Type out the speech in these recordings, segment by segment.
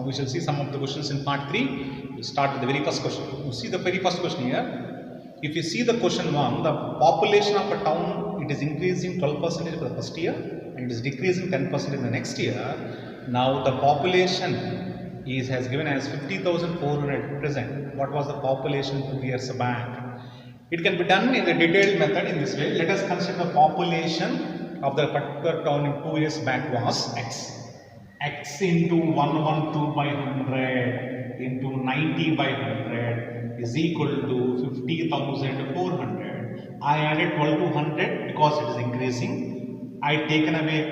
we shall see some of the questions in part 3. We'll start with the very first question. You see the very first question here. If you see the question 1, the population of a town, it is increasing 12% for the first year and it is decreasing 10% in the next year. Now the population has given as 50,400 present. What was the population 2 years back? It can be done in the detailed method in this way. Let us consider the population of the particular town in 2 years back was X. X into 112 by 100 into 90 by 100 is equal to 50,400. I added 12 to 100 because it is increasing. I taken away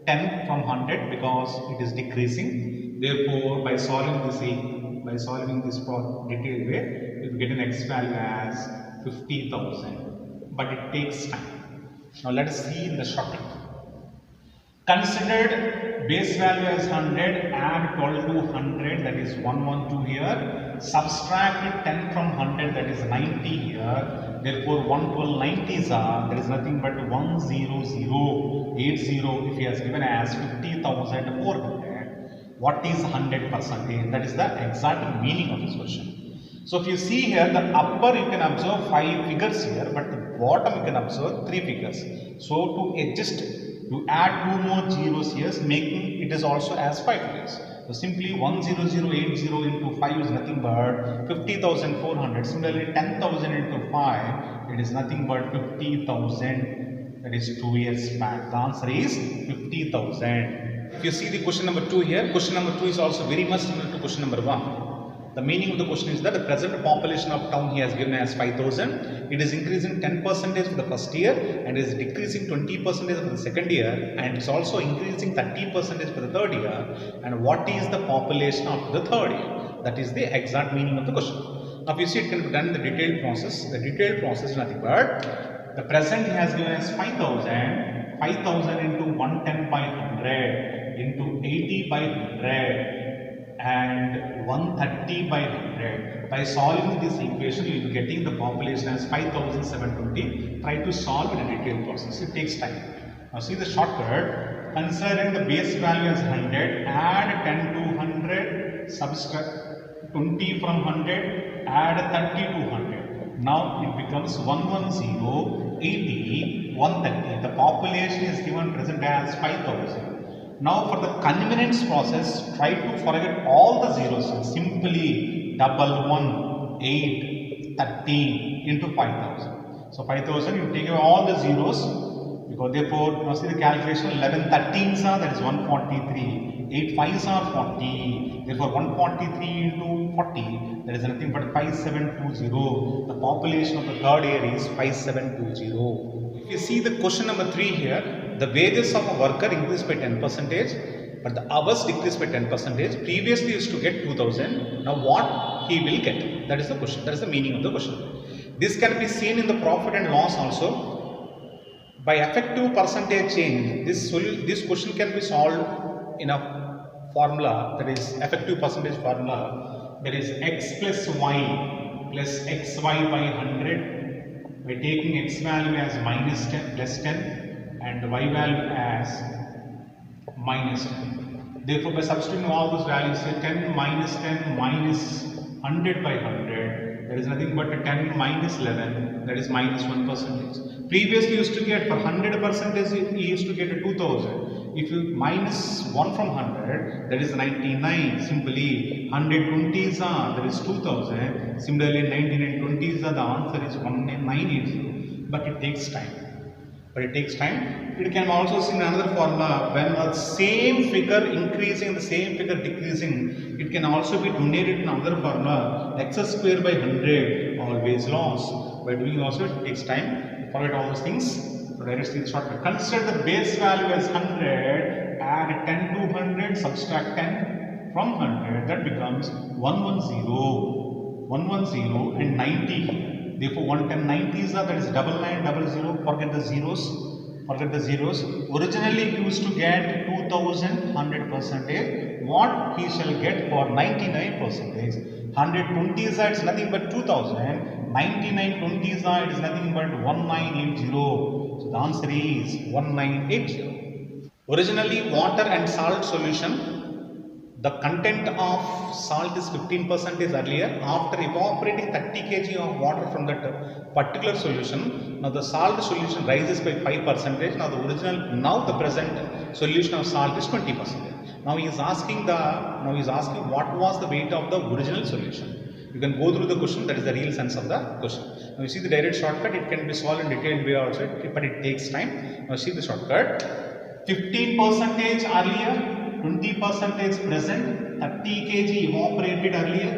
10 from 100 because it is decreasing. Therefore, by solving this detailed way, you get an X value as 50,000. But it takes time. Now let us see in the shortcut. Considered base value as 100, add 12 to 100, that is 112 here. Subtract 10 from 100, that is 90 here. Therefore, 112 90s are, there is nothing but 10080 if he has given as 50,400. What is 100%? That is the exact meaning of this question. So if you see here, the upper you can observe 5 figures here, but the bottom you can observe 3 figures. So to adjust, you add 2 more zeros here, making it is also as 5 figures. So simply 10080 into 5 is nothing but 50,400. Similarly, 10,000 into 5, it is nothing but 50,000. That is 2 years back. The answer is 50,000. If you see the question number 2 here, question number 2 is also very much similar to question number 1. The meaning of the question is that the present population of town he has given as 5,000. It is increasing 10% for the first year and is decreasing 20% for the second year, and it's also increasing 30% for the third year. And what is the population of the third year? That is the exact meaning of the question. Now if you see, it can be done in the detailed process. The detailed process is nothing but the present he has given as 5,000. 5,000 into 110 by 100 into 80 by 100 and 130 by 100. By solving this equation, you will be getting the population as 5,720. Try to solve in a detailed process. It takes time. Now see the shortcut. Considering the base value as 100, add 10 to 100, subtract 20 from 100, add 30 to 100. Now it becomes 110, 80, 130. The population is given present as 5,000. Now for the convenience process, try to forget all the zeros. Simply double 1, 8, 13 into 5,000. So 5,000, you take away all the zeros, because therefore, now see the calculation, 11 13s are, that is 143, 8 5s are 40, therefore 143 into 40, that is nothing but 5720. The population of the third year is 5720. If you see the question number 3 here, the wages of a worker increased by 10%, but the hours decreased by 10%. Previously used to get 2,000. Now what he will get? That is the question. That is the meaning of the question. This can be seen in the profit and loss also. By effective percentage change, this question can be solved in a formula, that is effective percentage formula, that is x plus y plus xy by 100. By taking x value as minus 10 plus 10 and y value as minus 10. Therefore, by substituting all those values, say 10 minus 10 minus 100 by 100, there is nothing but 10 minus 11, that is minus 1%. Previously used to get for 100%, he used to get a 2,000. If you minus 1 from 100, that is 99. Simply 120s are, that is 2,000. Similarly, 99 20s are, the answer is 1980. But it takes time. It can also see in another formula, when the same figure increasing, the same figure decreasing, it can also be donated in another formula, x square by 100 always loss. By doing also, it takes time. Forget all those things. So directly shortcut. Consider the base value as 100, add 10 to 100, subtract 10 from 100, that becomes 110 and 90. Therefore, 110 90s are, that is 9900. Forget the zeros. Originally he used to get 2,000 100%. What he shall get for 99%? 120s are, it's nothing but 2,000. 99 20s are, it is nothing but 1980. So the answer is 1980. Originally, water and salt solution the content of salt is 15% earlier. After evaporating 30 kg of water from that particular solution, now the salt solution rises by 5%. Now the original, now the present solution of salt is 20%. Now he is asking what was the weight of the original solution. You can go through the question, that is the real sense of the question. Now you see the direct shortcut, it can be solved in detailed way also, but it takes time. Now see the shortcut. 15% earlier, 20% present, 30 kg evaporated earlier,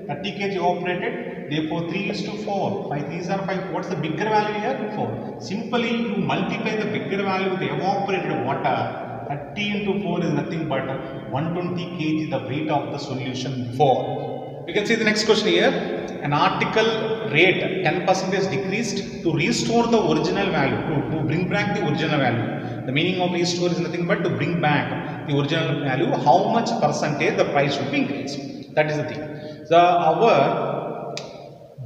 30 kg evaporated, therefore 3 is to 4, 5 3s are 5. What's the bigger value here? 4. Simply you multiply the bigger value with the evaporated water. 30 into 4 is nothing but 120 kg, the weight of the solution before. You can see the next question here. An article rate 10% decreased to restore the original value, to bring back the original value. The meaning of restore is nothing but to bring back the original value. How much percentage the price should be increased? That is the thing. So our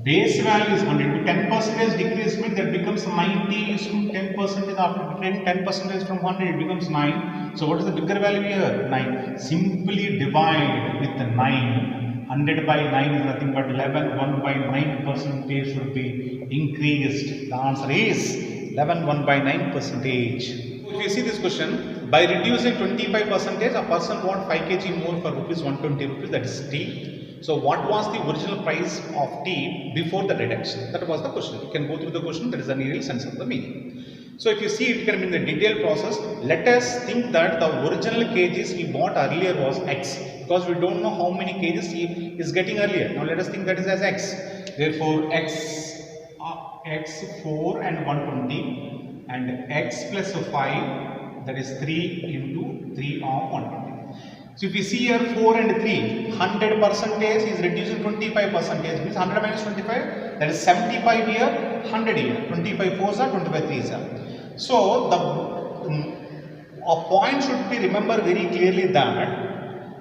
base value is 100. 10% decrease means that becomes 90 is to 10%. After taking 10% from 100, it becomes 9. So what is the bigger value here? 9. Simply divide with the 9. 100 by 9 is nothing but 11. 1 by 9% should be increased. The answer is 11. 1 by 9%. If you see this question, by reducing 25%, a person wants 5 kg more for rupees 120 rupees, that is tea. So what was the original price of tea before the reduction? That was the question. You can go through the question, that is the real sense of the meaning. So if you see, it can be in the detailed process. Let us think that the original kgs we bought earlier was X, because we don't know how many kgs he is getting earlier. Now let us think that is as X. Therefore X 4 and 120 and X plus 5, that is 3 into 3 of 120. So if you see here 4 and 3, 100% is reducing 25%, means 100 minus 25, that is 75 here, 100 here, 25 4s are, 25 3s are. So a point should be remembered very clearly that,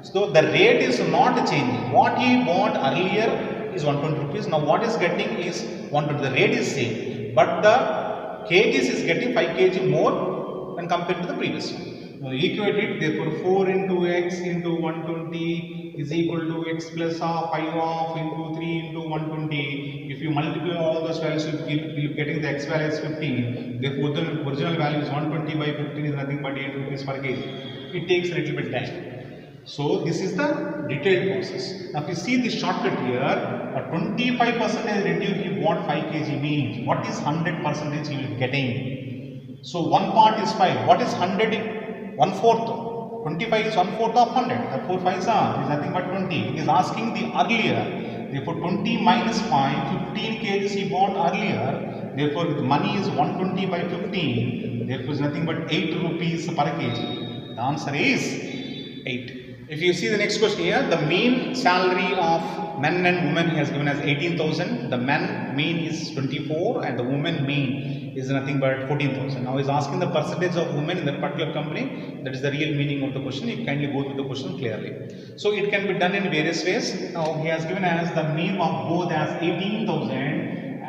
so the rate is not changing. What he bought earlier is 120 rupees, now what is getting is 120, the rate is same, but the kgs is getting 5 kg more when compared to the previous one. Now equate it, therefore 4 into x into 120 is equal to x plus 5 of into 3 into 120. If you multiply all those values, you will be getting the x value is 15. Therefore the original value is 120 by 15 is nothing but 8 rupees per kg. It takes a little bit time. So this is the detailed process. Now if you see the shortcut here, a 25% reduced he bought 5 kg means what is 100% he will getting? So one part is 5. What is 100? 1/4. 25 is 1/4 of 100. Therefore 5s are is nothing but 20. He is asking the earlier. Therefore 20 minus 5, 15 kg he bought earlier. Therefore the money is 120 by 15. Therefore is nothing but 8 rupees per kg. The answer is 8. If you see the next question here, the mean salary of men and women he has given as 18,000. The men mean is 24 and the women mean is nothing but 14,000. Now he is asking the percentage of women in that particular company. That is the real meaning of the question. You kindly go through the question clearly. So it can be done in various ways. Now he has given as the mean of both as 18,000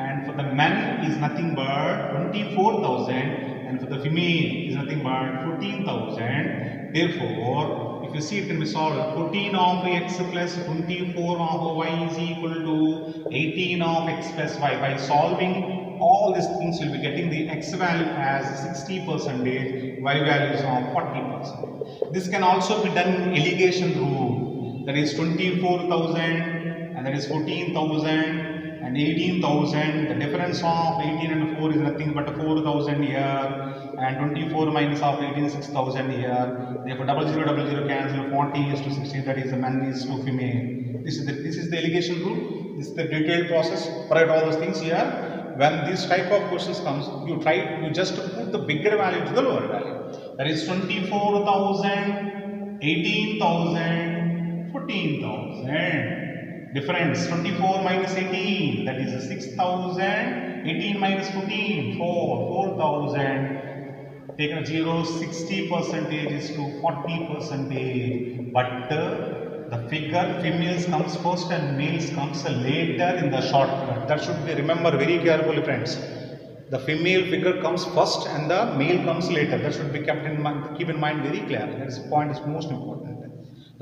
and for the men is nothing but 24,000 and for the female is nothing but 14,000. Therefore, if you see, it can be solved. 14 of x plus 24 of y is equal to 18 of x plus y. By solving all these things, you will be getting the x value as 60%, y values of 40%. This can also be done in alligation rule. That is 24,000 and that is 14,000 and 18,000. The difference of 18 and 4 is nothing but 4,000 here. And 24 minus of 18 is 6,000 here. Therefore, 0000 cancel. 40 is to 60. That is the man is to female. This is the alligation rule. This is the detailed process. Write all those things here. When this type of questions comes, you just put the bigger value to the lower value. That is 24,000, 18,000, 14,000. Difference 24 minus 18, that is 6,000. 18 minus 14, 4,000. Taken a 0, 60% is to 40%. But the figure females comes first and males comes later in the shortcut. That should be remembered very carefully, friends. The female figure comes first and the male comes later. That should be kept in mind. Keep in mind very clearly. That is point is most important.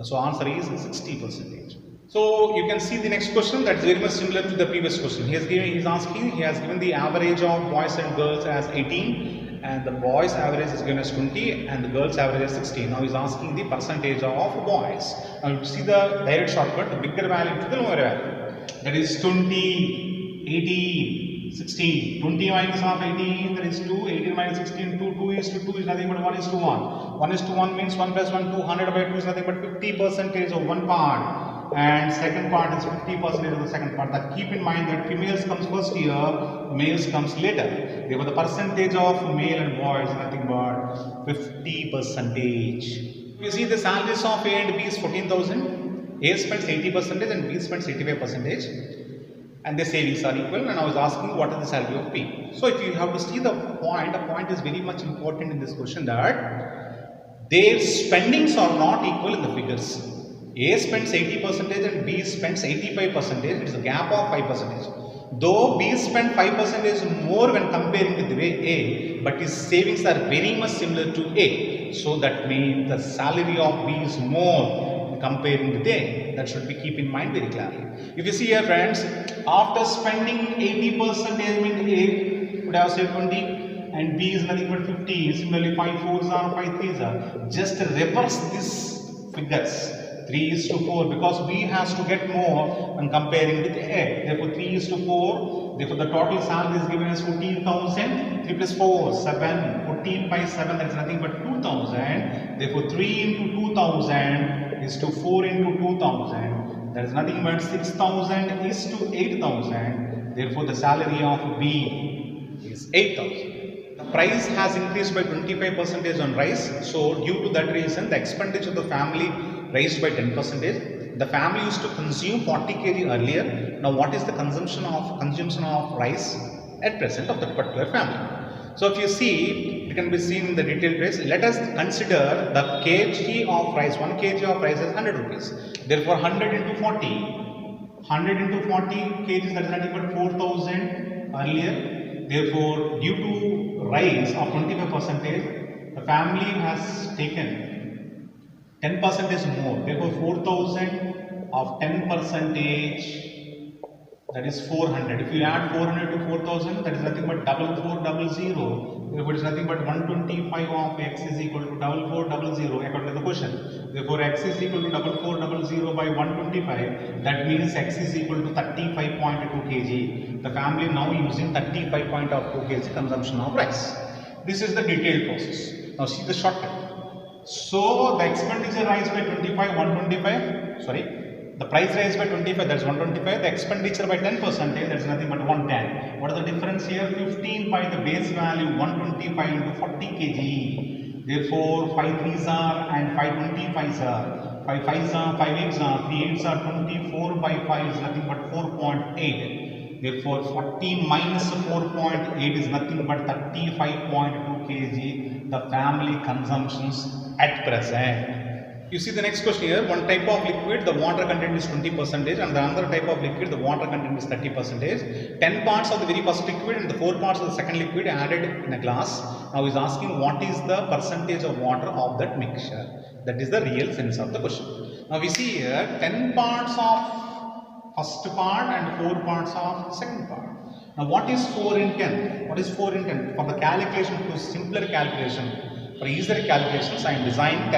So answer is 60%. So you can see the next question that is very much similar to the previous question. He has given the average of boys and girls as 18, and the boys average is given as 20 and the girls average as 16. Now he is asking the percentage of boys. Now you see the direct shortcut, the bigger value to the lower value. That is 20, 18, 16. 20 minus half 18, that is 2. 18 minus 16, 2. 2 is to 2 is nothing but 1 is to 1. 1 is to 1 means 1 plus 1, 2. 100 by 2 is nothing but 50% of one part. And second part is 50% of the second part. That keep in mind that females comes first here, males comes later. Therefore, the percentage of male and boy is nothing but 50%. You see the salaries of A and B is 14,000. A spends 80% and B spends 85%. And their savings are equal. And I was asking what is the salary of B. So if you have to see the point is very much important in this question that their spendings are not equal in the figures. A spends 80% and B spends 85%. It is a gap of 5%. Though B spent 5% more when comparing with A, but his savings are very much similar to A. So that means the salary of B is more comparing with A. That should be keep in mind very clearly. If you see here friends, after spending 80% means A would have saved 20 and B is nothing but 50. Similarly 5 4s are 5 3s are. Just reverse this figures. 3 is to 4 because B has to get more when comparing with A. Therefore 3 is to 4. Therefore the total salary is given as 14,000. 3 plus 4, 7. 14 by 7, that is nothing but 2,000. Therefore 3 into 2,000 is to 4 into 2,000. That is nothing but 6,000 is to 8,000. Therefore the salary of B is 8,000. The price has increased by 25% on rice. So due to that reason, the expenditure of the family raised by 10%. The family used to consume 40 kg earlier. Now what is the consumption of rice at present of that particular family? So if you see, it can be seen in the detailed place. Let us consider the kg of rice. 1 kg of rice is 100 rupees. Therefore 100 into 40. 100 into 40 kgs, that is nothing but 4,000 earlier. Therefore due to rise of 25%, the family has taken 10% more. Therefore 4,000 of 10%, that is 400. If you add 400 to 4,000, that is nothing but 4400. Therefore it is nothing but 125 of x is equal to 4400 according to the question. Therefore x is equal to 4400 by 125. That means x is equal to 35.2 kg. The family now using 35.2 kg consumption of rice. This is the detailed process. Now see the shortcut. So the expenditure rise by 25, 125, the price rise by 25, that is 125, the expenditure by 10%, that is nothing but 110. What is the difference here? 15 by the base value, 125 into 40 kg. Therefore 5 3s are and 5 25s are, 5 5s are, 5 8s are, 3 8s are 24 by 5 is nothing but 4.8. Therefore 40 minus 4.8 is nothing but 35.2 kg, the family consumptions at present. You see the next question here, one type of liquid, the water content is 20% and the other type of liquid, the water content is 30%. 10 parts of the very first liquid and the 4 parts of the second liquid added in a glass. Now he is asking what is the percentage of water of that mixture. That is the real sense of the question. Now we see here 10 parts of first part and 4 parts of second part. Now what is 4 in 10? What is 4 in 10? For the calculation, to simpler calculation, for easier calculations, I am designing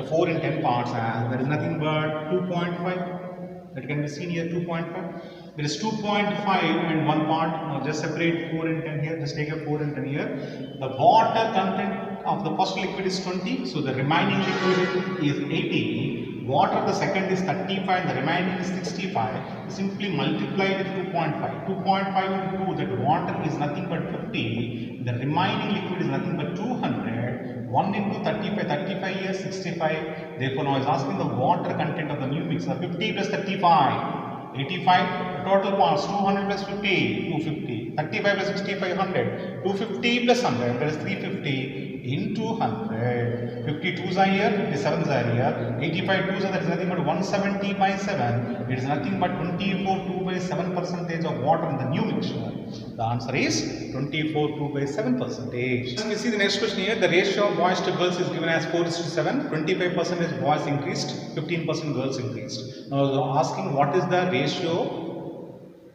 4 in 10 parts and there is nothing but 2.5. That can be seen here, 2.5. There is 2.5 and 1 part. Now just separate 4 and 10 here. Just take a 4 and 10 here. The water content of the first liquid is 20. So the remaining liquid is 80. Water the second is 35 and the remaining is 65. Simply multiply with 2.5. 2.5 into 2, that water is nothing but 50. The remaining liquid is nothing but 200. 1 into 35, 35 is 65. Therefore now is asking the water content of the new mixer. 50 plus 35, 85. Total parts 200 plus 50, 250. 35 plus 65, 100. 250 plus 100, that is 350. into 100. 52s are here, 57s are here, 85 2s are, that is nothing but 170 by 7. It is nothing but 24 2 by 7 percentage of water in the new mixture. The answer is 24 2 by 7 percentage. We see the next question here. The ratio of boys to girls is given as 4:7. 25% boys increased, 15% girls increased. Now asking what is the ratio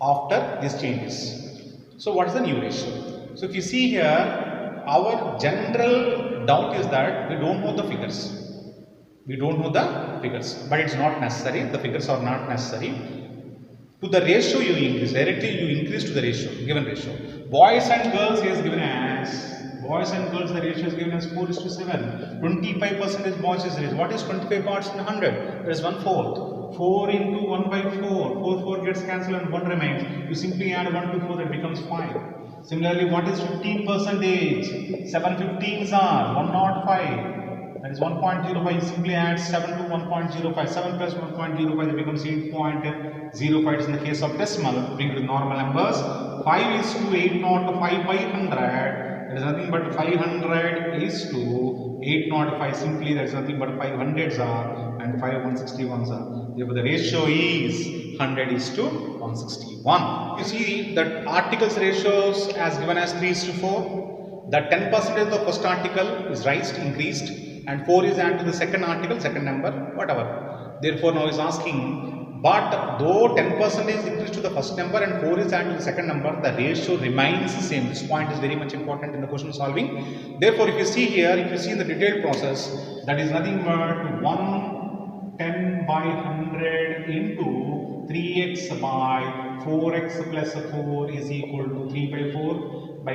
after these changes. So what is the new ratio? So if you see here, our general doubt is that we don't know the figures. We don't know the figures, but it's not necessary. The figures are not necessary. To the ratio you increase, directly you increase to the ratio, given ratio. Boys and girls is given as, boys and girls the ratio is given as 4:7. 25% boys is raised. What is 25 parts in 100? That is 1/4. 4 into 1 by 4. 4 gets cancelled and 1 remains. You simply add 1 to 4, that becomes 5. Similarly, what is 15%? 7 15s are 105. That is 1.05. You simply add 7 to 1.05. 7 plus 1.05, that becomes 8.05. It is in the case of decimal. Bring it to normal numbers. 5 is to 805 by 100. That is nothing but 500 is to 805. Simply, that is nothing but 500s are and 5 161s are. Therefore, the ratio is 100 is to 161. You see that articles ratios as given as 3:4. The 10% of the first article is raised, increased, and 4 is added to the second article, second number, whatever. Therefore, now is asking, but though 10% is increased to the first number and 4 is added to the second number, the ratio remains the same. This point is very much important in the question solving. Therefore, if you see here, if you see in the detailed process, that is nothing but 110 by 100 into 3x by 4x plus 4 is equal to 3 by 4. By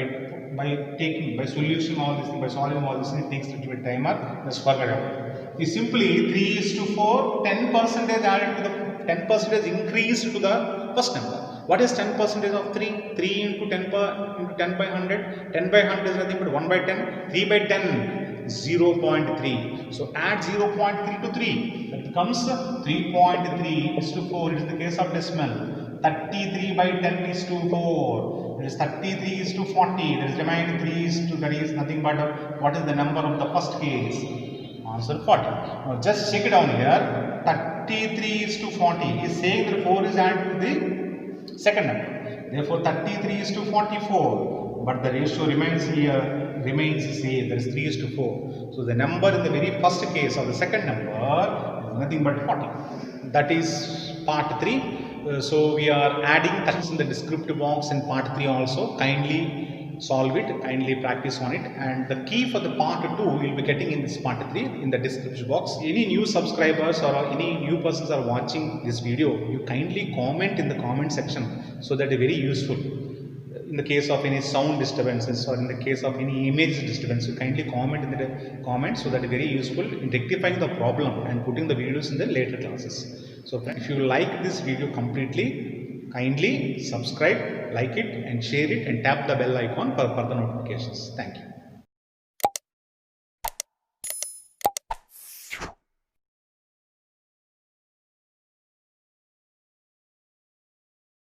solution all this thing, by solving all this thing, it takes a little bit timer. Let's forget about it. You simply 3:4, 10% added to the 10% increased to the first number. What is 10% of 3? 3 into 10 by 100. 10 by 100 is nothing but 1 by 10. 3 by 10, 0.3. So add 0.3 to 3. That becomes 3.3 is to 4. It is the case of decimal. 33 by 10 is to 4. It is 33 is to 40. There is remaining 3 is to, that is nothing but what is the number of the first case? Answer 40. Now just check it down here. 33 is to 40. He is saying that 4 is added to the second number. Therefore 33 is to 44. But the ratio remains here, remains same. That is 3 is to 4. So the number in the very first case of the second number is nothing but 40. That is part 3. So we are adding touches in the descriptive box in part 3 also. Kindly solve it, kindly practice on it, and the key for the part 2 you will be getting in this part 3 in the description box. Any new subscribers or any new persons are watching this video, you kindly comment in the comment section, so that is very useful. In the case of any sound disturbances or in the case of any image disturbance, you kindly comment in the comments, so that is very useful in rectifying the problem and putting the videos in the later classes. So if you like this video completely, kindly subscribe, like it and share it, and tap the bell icon for further notifications. Thank you.